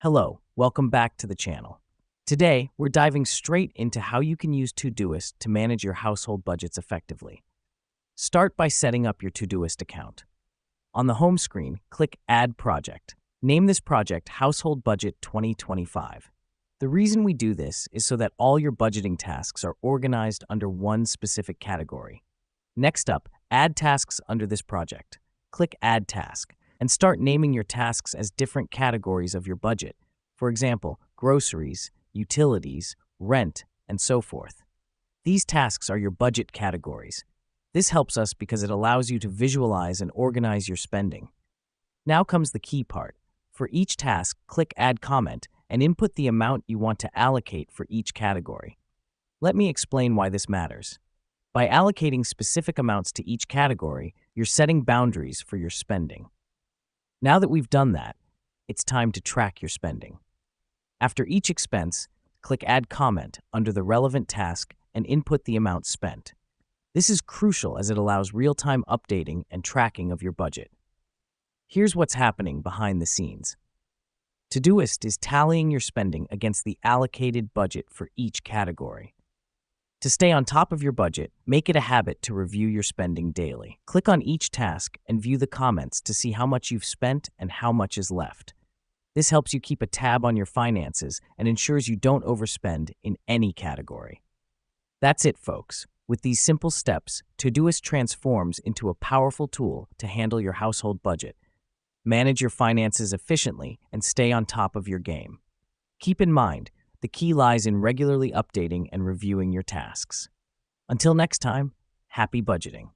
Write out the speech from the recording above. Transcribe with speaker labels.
Speaker 1: Hello, welcome back to the channel. Today, we're diving straight into how you can use Todoist to manage your household budgets effectively. Start by setting up your Todoist account. On the home screen, click Add Project. Name this project Household Budget 2025. The reason we do this is so that all your budgeting tasks are organized under one specific category. Next up, add tasks under this project. Click Add Task and start naming your tasks as different categories of your budget. For example, groceries, utilities, rent, and so forth. These tasks are your budget categories. This helps us because it allows you to visualize and organize your spending. Now comes the key part. For each task, click Add Comment and input the amount you want to allocate for each category. Let me explain why this matters. By allocating specific amounts to each category, you're setting boundaries for your spending. Now that we've done that, it's time to track your spending. After each expense, click Add Comment under the relevant task and input the amount spent. This is crucial as it allows real-time updating and tracking of your budget. Here's what's happening behind the scenes. Todoist is tallying your spending against the allocated budget for each category. To stay on top of your budget, make it a habit to review your spending daily. Click on each task and view the comments to see how much you've spent and how much is left. This helps you keep a tab on your finances and ensures you don't overspend in any category. That's it, folks. With these simple steps, Todoist transforms into a powerful tool to handle your household budget, manage your finances efficiently, and stay on top of your game. Keep in mind, the key lies in regularly updating and reviewing your tasks. Until next time, happy budgeting.